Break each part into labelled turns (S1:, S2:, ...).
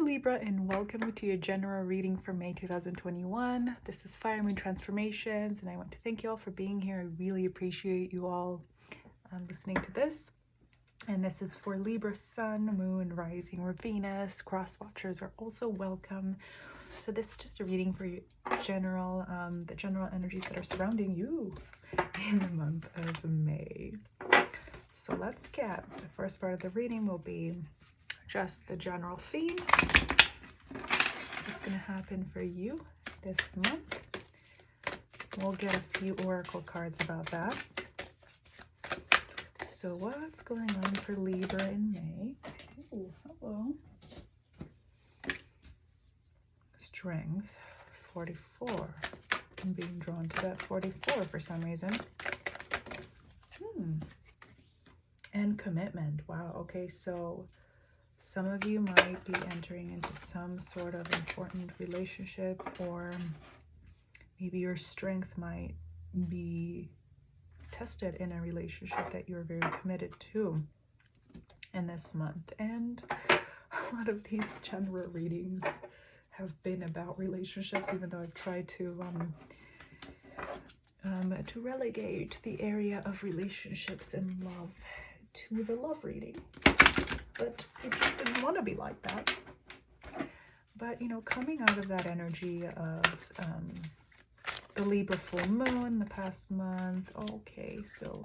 S1: Libra, and welcome to your general reading for May 2021. This is Fire Moon Transformations, and I want to thank you all for being here. I really appreciate you all listening to this. And this is for Libra, Sun, Moon, Rising, or Venus. Cross watchers are also welcome. So this is just a reading for you, the general energies that are surrounding you in the month of May. So let's get, the first part of the reading will be just the general theme. What's going to happen for you this month? We'll get a few oracle cards about that. So what's going on for Libra in May? Ooh, hello. Strength, 44. I'm being drawn to that 44 for some reason. And commitment. Wow, okay, so some of you might be entering into some sort of important relationship, or maybe your strength might be tested in a relationship that you're very committed to in this month. And a lot of these general readings have been about relationships, even though I've tried to relegate the area of relationships and love to the love reading. But it just didn't want to be like that. But, you know, coming out of that energy of the Libra full moon the past month, okay, so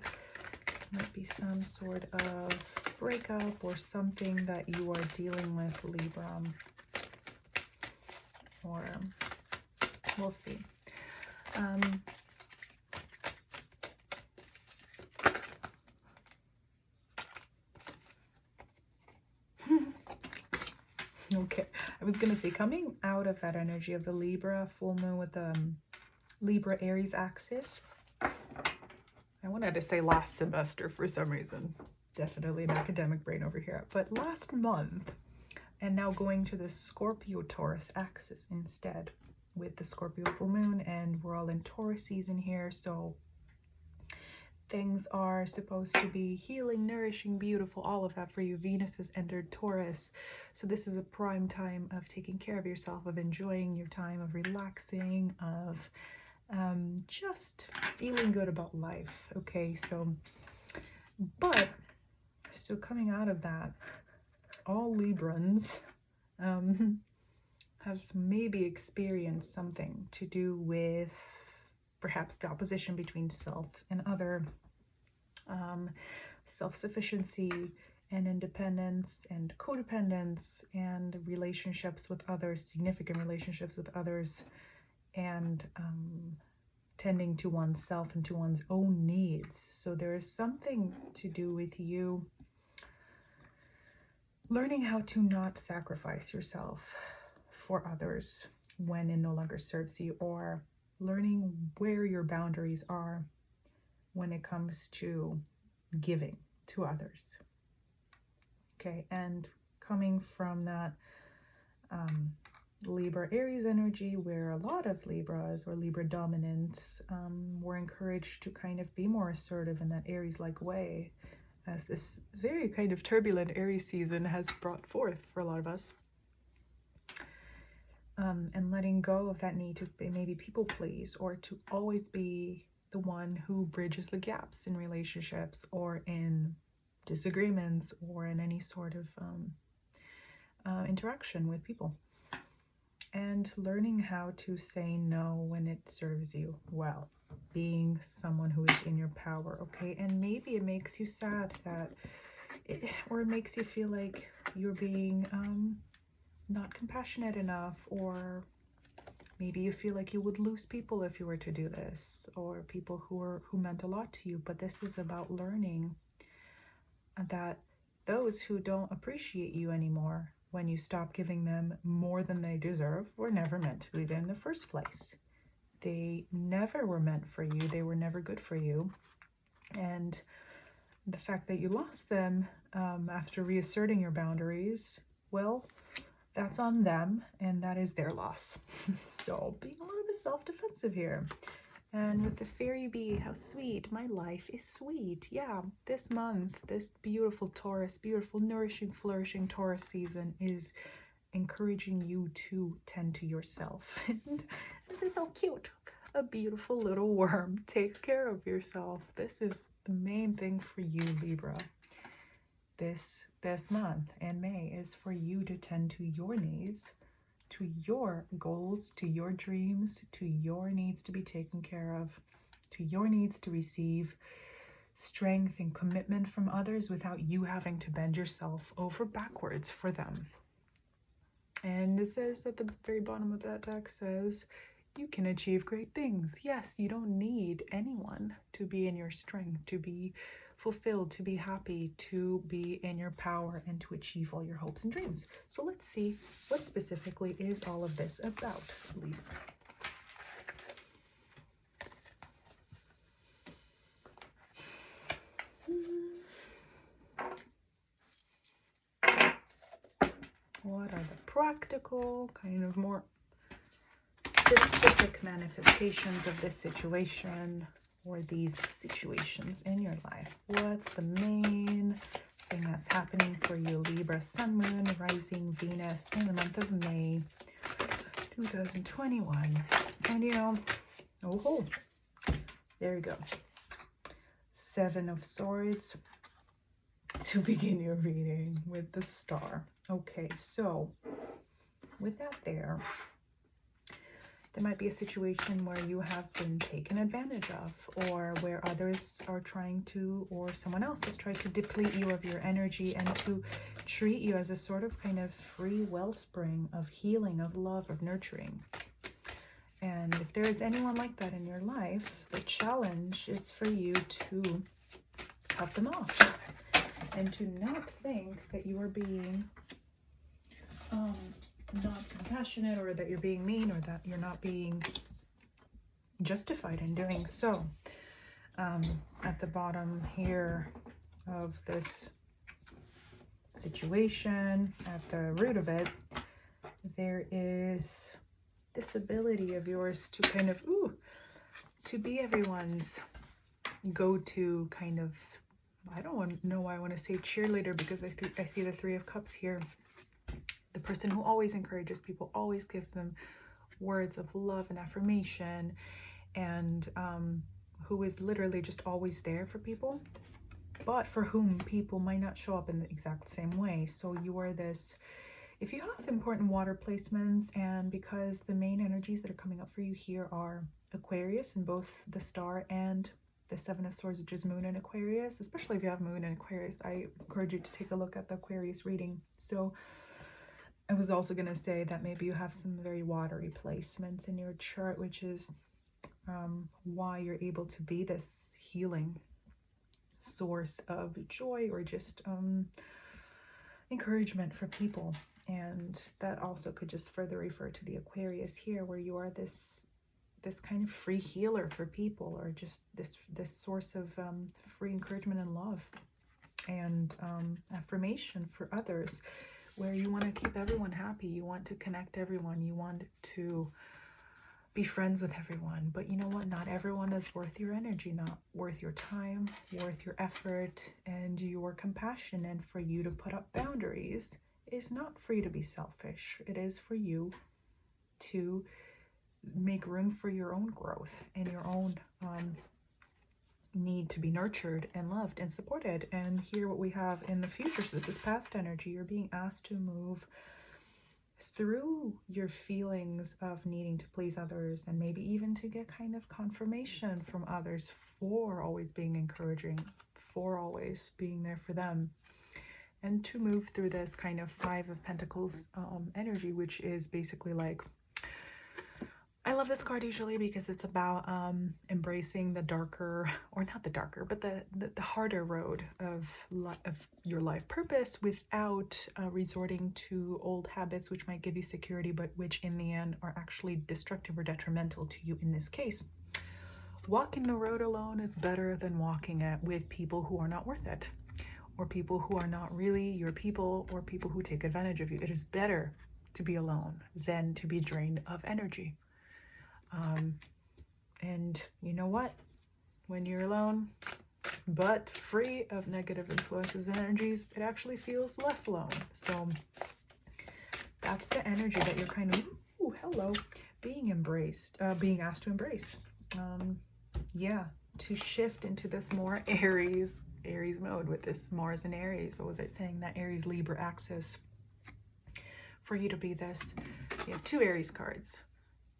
S1: might be some sort of breakup or something that you are dealing with, Libra. Or we'll see. Okay, I was gonna say, coming out of that energy of the Libra full moon with the Libra Aries axis, I wanted to say last semester for some reason, definitely an academic brain over here, but last month, and now going to the Scorpio Taurus axis instead with the Scorpio full moon, and we're all in Taurus season here, so things are supposed to be healing, nourishing, beautiful, all of that for you. Venus has entered Taurus. So this is a prime time of taking care of yourself, of enjoying your time, of relaxing, of just feeling good about life. Okay, so coming out of that, all Librans have maybe experienced something to do with perhaps the opposition between self and other, self-sufficiency and independence and codependence and relationships with others, significant relationships with others, and tending to oneself and to one's own needs. So there is something to do with you learning how to not sacrifice yourself for others when it no longer serves you, or learning where your boundaries are when it comes to giving to others. Okay, and coming from that Libra Aries energy, where a lot of Libras or Libra dominants were encouraged to kind of be more assertive in that Aries-like way, as this very kind of turbulent Aries season has brought forth for a lot of us. And letting go of that need to maybe people please, or to always be the one who bridges the gaps in relationships or in disagreements or in any sort of interaction with people. And learning how to say no when it serves you well. Being someone who is in your power, okay? And maybe it makes you sad that, or it makes you feel like you're being not compassionate enough, or maybe you feel like you would lose people if you were to do this, or people who meant a lot to you. But this is about learning that those who don't appreciate you anymore, when you stop giving them more than they deserve, were never meant to be there in the first place. They never were meant for you. They were never good for you. And the fact that you lost them after reasserting your boundaries, well, that's on them, and that is their loss. So being a little bit self-defensive here. And with the fairy bee, how sweet. My life is sweet. Yeah, this month, this beautiful Taurus, beautiful, nourishing, flourishing Taurus season is encouraging you to tend to yourself. And this is so cute. A beautiful little worm. Take care of yourself. This is the main thing for you, Libra. This month in May is for you to tend to your needs, to your goals, to your dreams, to your needs to be taken care of, to your needs to receive strength and commitment from others without you having to bend yourself over backwards for them. And it says at the very bottom of that deck says, you can achieve great things. Yes, you don't need anyone to be in your strength, to be fulfilled, to be happy, to be in your power, and to achieve all your hopes and dreams. So let's see what specifically is all of this about, Libra. What are the practical, kind of more specific manifestations of this situation or these situations in your life? What's the main thing that's happening for you, Libra, Sun, Moon, Rising, Venus, in the month of May 2021? And you know, oh, there you go. 7 of Swords to begin your reading with the Star. Okay, so with that there might be a situation where you have been taken advantage of, or where others are trying to, or someone else has tried to deplete you of your energy and to treat you as a sort of kind of free wellspring of healing, of love, of nurturing. And if there is anyone like that in your life, the challenge is for you to cut them off and to not think that you are being not compassionate, or that you're being mean, or that you're not being justified in doing so. At the bottom here of this situation, at the root of it, there is this ability of yours to kind of, to be everyone's go-to kind of, I don't know why I want to say cheerleader, because I see the 3 of Cups here. The person who always encourages people, always gives them words of love and affirmation, and who is literally just always there for people, but for whom people might not show up in the exact same way. So you are this, if you have important water placements, and because the main energies that are coming up for you here are Aquarius, in both the Star and the 7 of Swords, which is Moon in Aquarius, especially if you have Moon in Aquarius, I encourage you to take a look at the Aquarius reading. So I was also going to say that maybe you have some very watery placements in your chart, which is why you're able to be this healing source of joy, or just encouragement for people. And that also could just further refer to the Aquarius here, where you are this kind of free healer for people, or just this source of free encouragement and love and affirmation for others, where you want to keep everyone happy, you want to connect everyone, you want to be friends with everyone. But you know what? Not everyone is worth your energy, not worth your time, worth your effort and your compassion. And for you to put up boundaries is not for you to be selfish. It is for you to make room for your own growth and your own need to be nurtured and loved and supported. And here what we have in the future, so this is past energy, you're being asked to move through your feelings of needing to please others, and maybe even to get kind of confirmation from others for always being encouraging, for always being there for them, and to move through this kind of 5 of Pentacles energy, which is basically like, I love this card usually because it's about embracing the darker, or not the darker, but the harder road of your life purpose, without resorting to old habits which might give you security, but which in the end are actually destructive or detrimental to you in this case. Walking the road alone is better than walking it with people who are not worth it, or people who are not really your people, or people who take advantage of you. It is better to be alone than to be drained of energy. And you know what? When you're alone, but free of negative influences and energies, it actually feels less alone. So that's the energy that you're kind of, ooh, hello, being embraced, being asked to embrace. Yeah, to shift into this more Aries mode with this Mars and Aries. What was I saying? That Aries Libra axis. For you to be this, you have 2 Aries cards.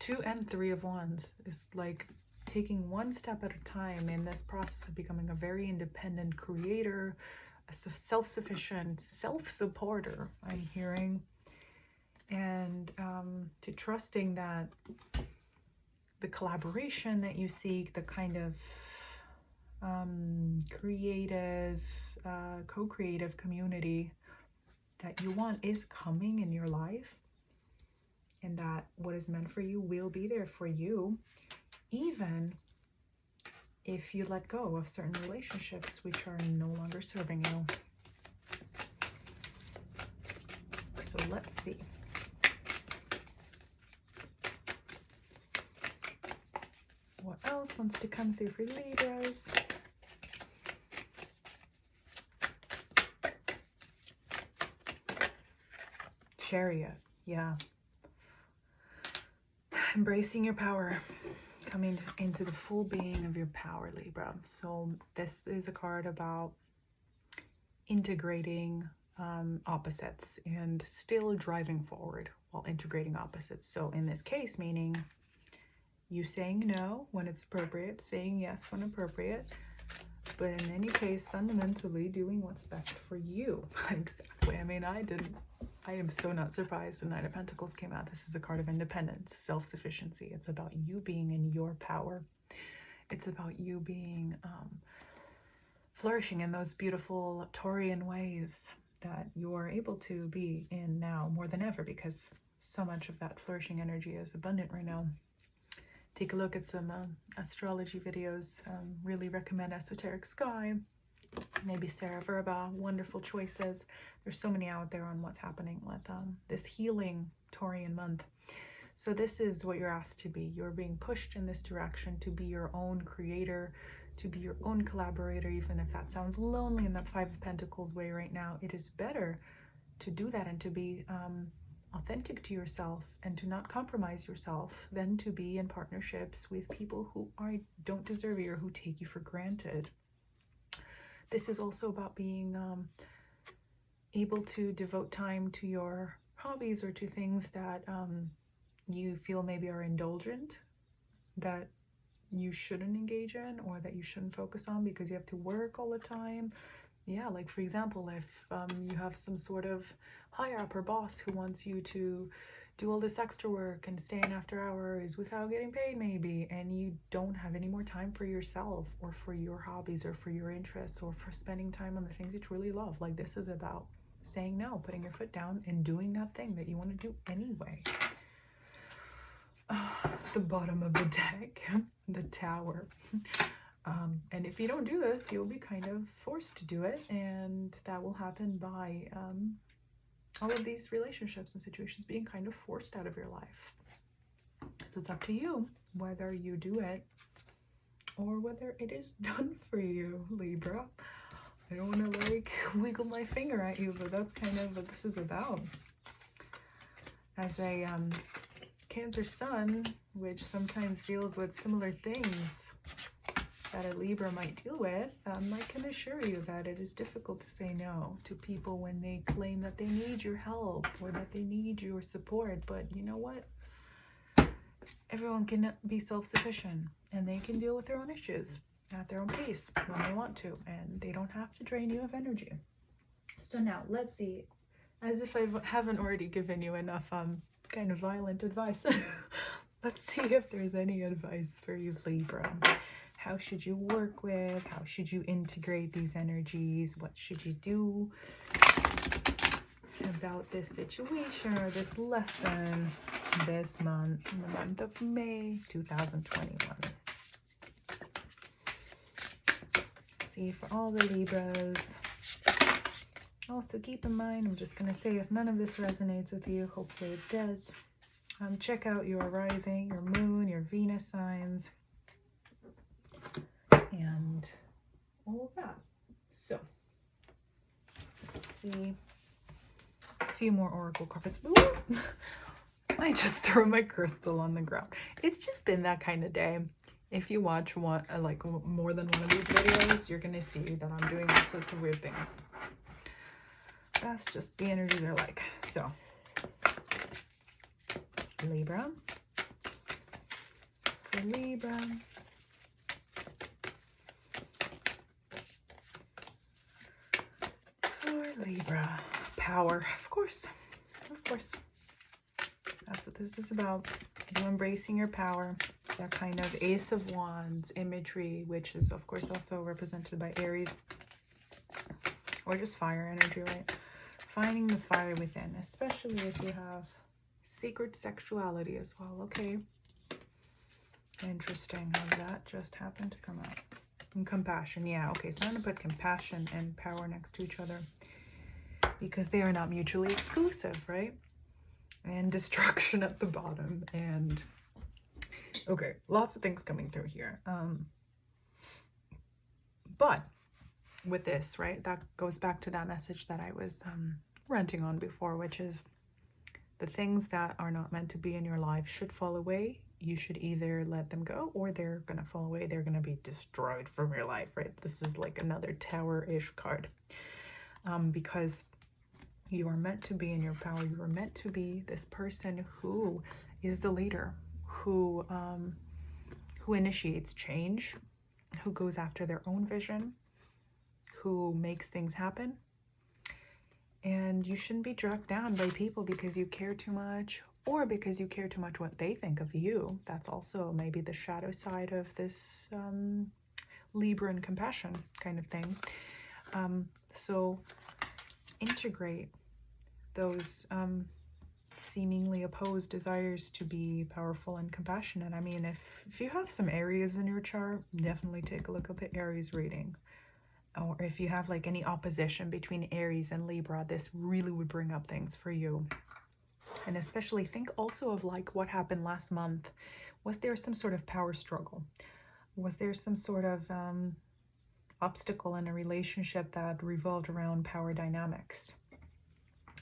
S1: 2 and 3 of Wands is like taking one step at a time in this process of becoming a very independent creator, a self-sufficient, self-supporter, I'm hearing. And to trusting that the collaboration that you seek, the kind of creative, co-creative community that you want is coming in your life, and that what is meant for you will be there for you, even if you let go of certain relationships which are no longer serving you. So let's see. What else wants to come through for Libras? Chariot, yeah. Embracing your power, coming into the full being of your power, Libra. So this is a card about integrating opposites and still driving forward while integrating opposites. So in this case, meaning you saying no when it's appropriate, saying yes when appropriate, but in any case, fundamentally doing what's best for you. Exactly. I mean, I am so not surprised the Knight of Pentacles came out. This is a card of independence, self-sufficiency. It's about you being in your power. It's about you being flourishing in those beautiful Taurian ways that you're able to be in now more than ever, because so much of that flourishing energy is abundant right now. Take a look at some astrology videos. Really recommend Esoteric Sky. Maybe Sarah Verba. Wonderful choices. There's so many out there on what's happening with this healing Taurian month. So this is what you're asked to be. You're being pushed in this direction to be your own creator, to be your own collaborator, even if that sounds lonely in that 5 of Pentacles way right now. It is better to do that and to be authentic to yourself and to not compromise yourself than to be in partnerships with people who don't deserve you or who take you for granted. This is also about being able to devote time to your hobbies or to things that you feel maybe are indulgent, that you shouldn't engage in or that you shouldn't focus on because you have to work all the time. Yeah, like for example, if you have some sort of higher up or boss who wants you to do all this extra work and stay in after hours without getting paid maybe, and you don't have any more time for yourself or for your hobbies or for your interests or for spending time on the things that you really love. Like this is about saying no, putting your foot down and doing that thing that you want to do anyway. The bottom of the deck, the Tower. And if you don't do this, you'll be kind of forced to do it, and that will happen by all of these relationships and situations being kind of forced out of your life. So it's up to you whether you do it or whether it is done for you, Libra. I don't want to like wiggle my finger at you, but that's kind of what this is about. As a Cancer Sun, which sometimes deals with similar things that a Libra might deal with, I can assure you that it is difficult to say no to people when they claim that they need your help or that they need your support. But you know what? Everyone can be self-sufficient and they can deal with their own issues at their own pace when they want to, and they don't have to drain you of energy. So now let's see, as if I haven't already given you enough kind of violent advice. Let's see if there's any advice for you, Libra. How should you work with? How should you integrate these energies? What should you do about this situation or this lesson this month, in the month of May 2021? See, for all the Libras. Also keep in mind, I'm just going to say, if none of this resonates with you, hopefully it does, check out your rising, your moon, your Venus signs, and all of that. So let's see A few more oracle cards. I just threw my crystal on the ground. It's just been that kind of day. If you watch one, like more than one of these videos, you're gonna see that I'm doing all sorts of weird things. That's just the energy they're like. So, Libra. For Libra. For Libra. Power, of course. Of course. That's what this is about. You embracing your power. That kind of Ace of Wands imagery, which is of course also represented by Aries. Or just fire energy, right? Finding the fire within, especially if you have sacred sexuality as well. Okay. Interesting how that just happened to come out. And compassion. Yeah, okay. So I'm going to put compassion and power next to each other because they are not mutually exclusive, right? And destruction at the bottom. And okay, lots of things coming through here. But with this, right, that goes back to that message that I was ranting on before, which is the things that are not meant to be in your life should fall away. You should either let them go or they're going to fall away. They're going to be destroyed from your life, right? This is like another tower-ish card because you are meant to be in your power. You are meant to be this person who is the leader, who initiates change, who goes after their own vision, who makes things happen. And you shouldn't be dragged down by people because you care too much or because you care too much what they think of you. That's also maybe the shadow side of this Libra and compassion kind of thing. So integrate those seemingly opposed desires to be powerful and compassionate. I mean, if you have some Aries in your chart, definitely take a look at the Aries reading. Or if you have like any opposition between Aries and Libra, this really would bring up things for you. And especially think also of like what happened last month. Was there some sort of power struggle? Was there some sort of obstacle in a relationship that revolved around power dynamics?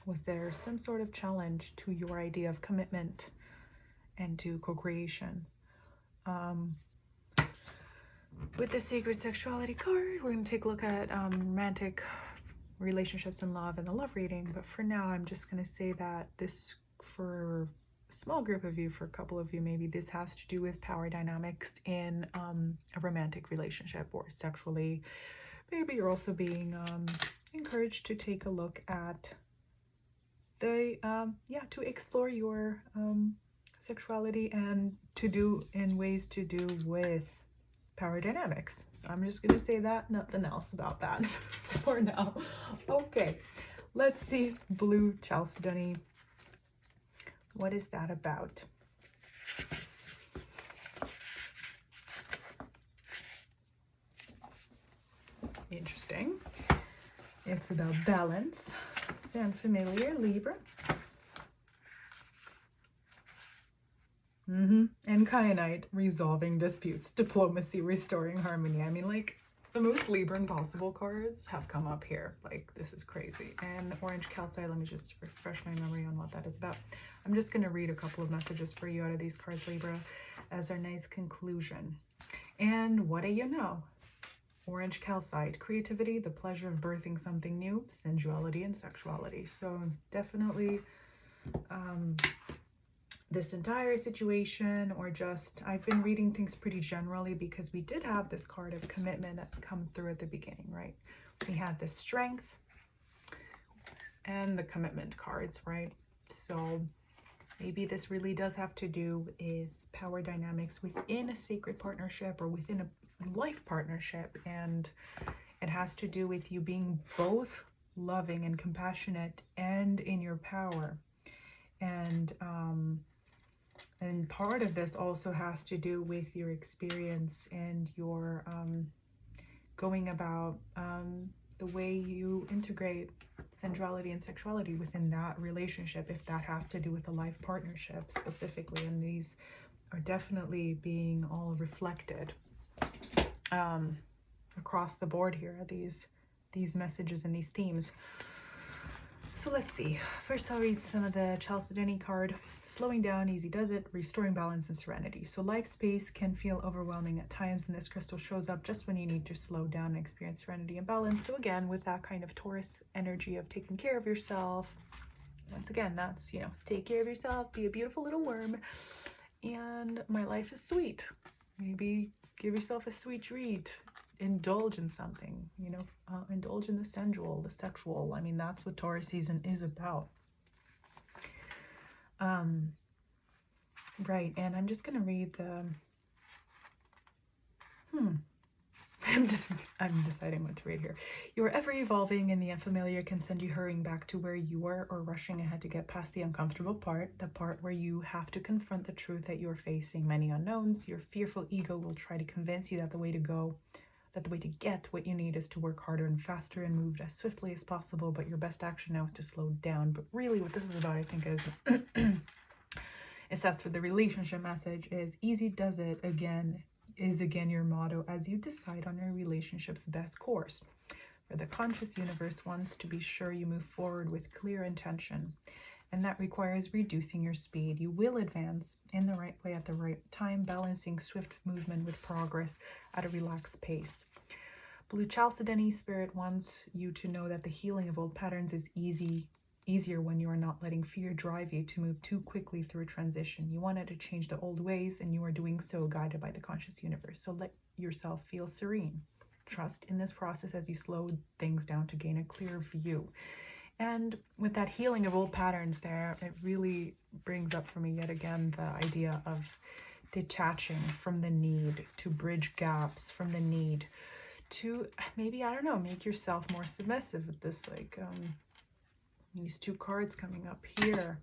S1: Was there some sort of challenge to your idea of commitment and to co-creation? With the Sacred Sexuality card, we're going to take a look at romantic relationships and love in the love reading. But for now, I'm just going to say that this, for a small group of you, for a couple of you, maybe this has to do with power dynamics in a romantic relationship or sexually. Maybe you're also being encouraged to take a look at the, to explore your sexuality and to do in ways to do with power dynamics. So I'm just going to say that, nothing else about that for now. Okay, let's see Blue Chalcedony. What is that about? Interesting. It's about balance. Sound familiar, Libra? And Kyanite, resolving disputes, diplomacy, restoring harmony. I mean, like, the most Libra impossible cards have come up here. Like, this is crazy. And Orange Calcite, let me just refresh my memory on what that is about. I'm just going to read a couple of messages for you out of these cards, Libra, as our night's conclusion. And what do you know? Orange Calcite, creativity, the pleasure of birthing something new, sensuality and sexuality. So definitely this entire situation, or just, I've been reading things pretty generally because we did have this card of commitment that come through at the beginning, right? We had the strength and the commitment cards, right? So maybe this really does have to do with power dynamics within a sacred partnership or within a life partnership, and it has to do with you being both loving and compassionate and in your power. And part of this also has to do with your experience and your going about the way you integrate sensuality and sexuality within that relationship, if that has to do with a life partnership specifically. And these are definitely being all reflected across the board here, these messages and these themes. So let's see. First, I'll read some of the Chalcedony card. Slowing down, easy does it, restoring balance and serenity. So life space can feel overwhelming at times, and this crystal shows up just when you need to slow down and experience serenity and balance. So again, with that kind of Taurus energy of taking care of yourself, once again, that's, take care of yourself, be a beautiful little worm, and my life is sweet. Maybe give yourself a sweet treat. Indulge in something, indulge in the sensual, the sexual. I mean, that's what Taurus season is about. Right, and I'm just gonna read the I'm deciding what to read here. You are ever evolving, and the unfamiliar can send you hurrying back to where you were, or rushing ahead to get past the uncomfortable part, the part where you have to confront the truth that you're facing many unknowns. Your fearful ego will try to convince you that the way to get what you need is to work harder and faster and move as swiftly as possible, but your best action now is to slow down. But really what this is about, I think, is that's for the relationship message is easy does it again your motto as you decide on your relationship's best course. For the conscious universe wants to be sure you move forward with clear intention, and that requires reducing your speed. You will advance in the right way at the right time, balancing swift movement with progress at a relaxed pace. Blue Chalcedony Spirit wants you to know that the healing of old patterns is easier when you are not letting fear drive you to move too quickly through a transition. You wanted to change the old ways, and you are doing so guided by the conscious universe. So let yourself feel serene. Trust in this process as you slow things down to gain a clear view. And with that healing of old patterns there, it really brings up for me yet again the idea of detaching from the need to bridge gaps, from the need to maybe, I don't know, make yourself more submissive with this, these two cards coming up here.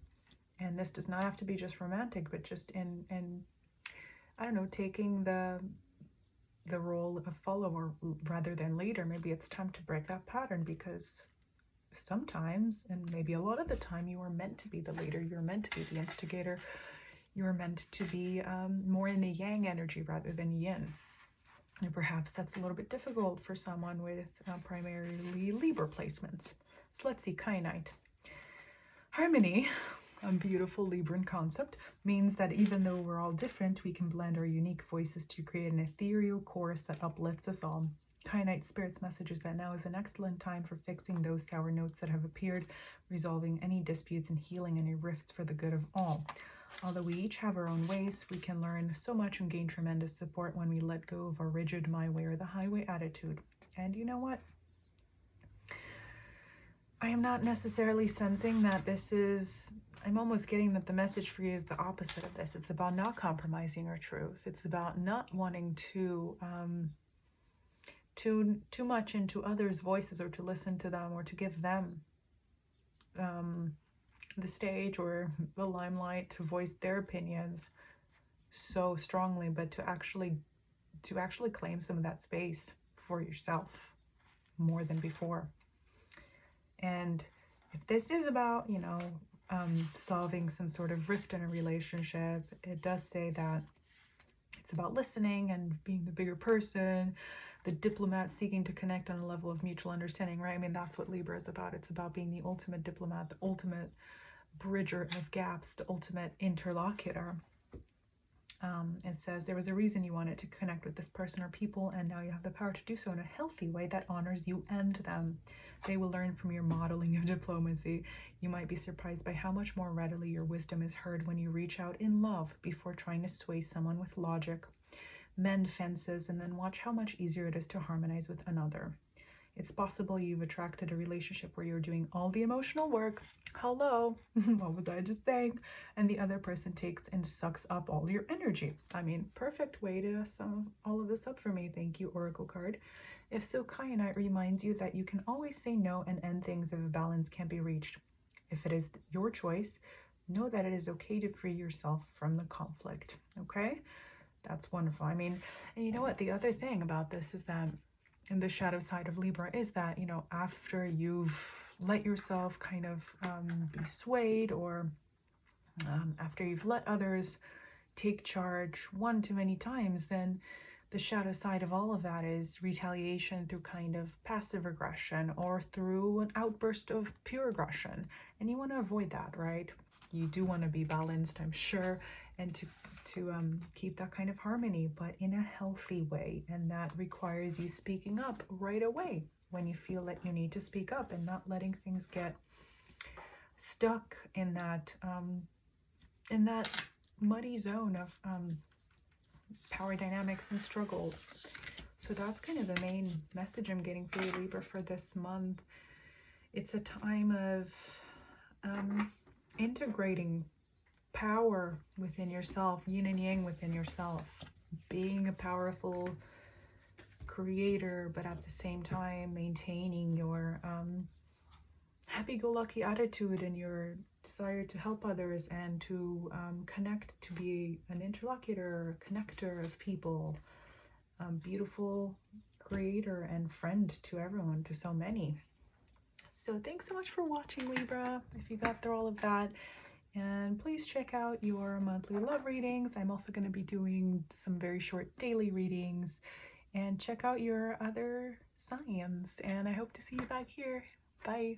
S1: And this does not have to be just romantic, but just in I don't know, taking the role of follower rather than leader. Maybe it's time to break that pattern, because sometimes, and maybe a lot of the time, you are meant to be the leader, you're meant to be the instigator, you're meant to be more in the yang energy rather than yin. And perhaps that's a little bit difficult for someone with primarily Libra placements. So let's see, Kyanite. Harmony, a beautiful Libran concept, means that even though we're all different, we can blend our unique voices to create an ethereal chorus that uplifts us all. Kyanite Spirit's message is that now is an excellent time for fixing those sour notes that have appeared, resolving any disputes and healing any rifts for the good of all. Although we each have our own ways, we can learn so much and gain tremendous support when we let go of our rigid my way or the highway attitude. And you know what? I am not necessarily sensing that this is, I'm almost getting that the message for you is the opposite of this. It's about not compromising our truth. It's about not wanting to too much into others' voices, or to listen to them, or to give them the stage or the limelight to voice their opinions so strongly, but to actually claim some of that space for yourself more than before. And if this is about, solving some sort of rift in a relationship, it does say that it's about listening and being the bigger person, the diplomat seeking to connect on a level of mutual understanding, right? I mean, that's what Libra is about. It's about being the ultimate diplomat, the ultimate bridger of gaps, the ultimate interlocutor. It says there was a reason you wanted to connect with this person or people, and now you have the power to do so in a healthy way that honors you and them. They will learn from your modeling of diplomacy. You might be surprised by how much more readily your wisdom is heard when you reach out in love before trying to sway someone with logic. Mend fences and then watch how much easier it is to harmonize with another. It's possible you've attracted a relationship where you're doing all the emotional work. Hello, what was I just saying? And the other person takes and sucks up all your energy. I mean, perfect way to sum all of this up for me. Thank you, Oracle card. If so, Kyanite reminds you that you can always say no and end things if a balance can't be reached. If it is your choice, know that it is okay to free yourself from the conflict, okay? That's wonderful. I mean, and you know what? The other thing about this is that in the shadow side of Libra is that, after you've let yourself kind of be swayed, or after you've let others take charge one too many times, then the shadow side of all of that is retaliation through kind of passive aggression or through an outburst of pure aggression. And you want to avoid that, right? You do want to be balanced, I'm sure, and to keep that kind of harmony, but in a healthy way. And that requires you speaking up right away when you feel that you need to speak up, and not letting things get stuck in that muddy zone of power dynamics and struggles. So that's kind of the main message I'm getting for you, Libra, for this month. It's a time of integrating power within yourself, yin and yang within yourself, being a powerful creator, but at the same time maintaining your happy-go-lucky attitude and your desire to help others and to connect, to be an interlocutor, connector of people, beautiful creator and friend to everyone, to so many. So thanks so much for watching, Libra, if you got through all of that. And please check out your monthly love readings. I'm also going to be doing some very short daily readings. And check out your other signs. And I hope to see you back here. Bye.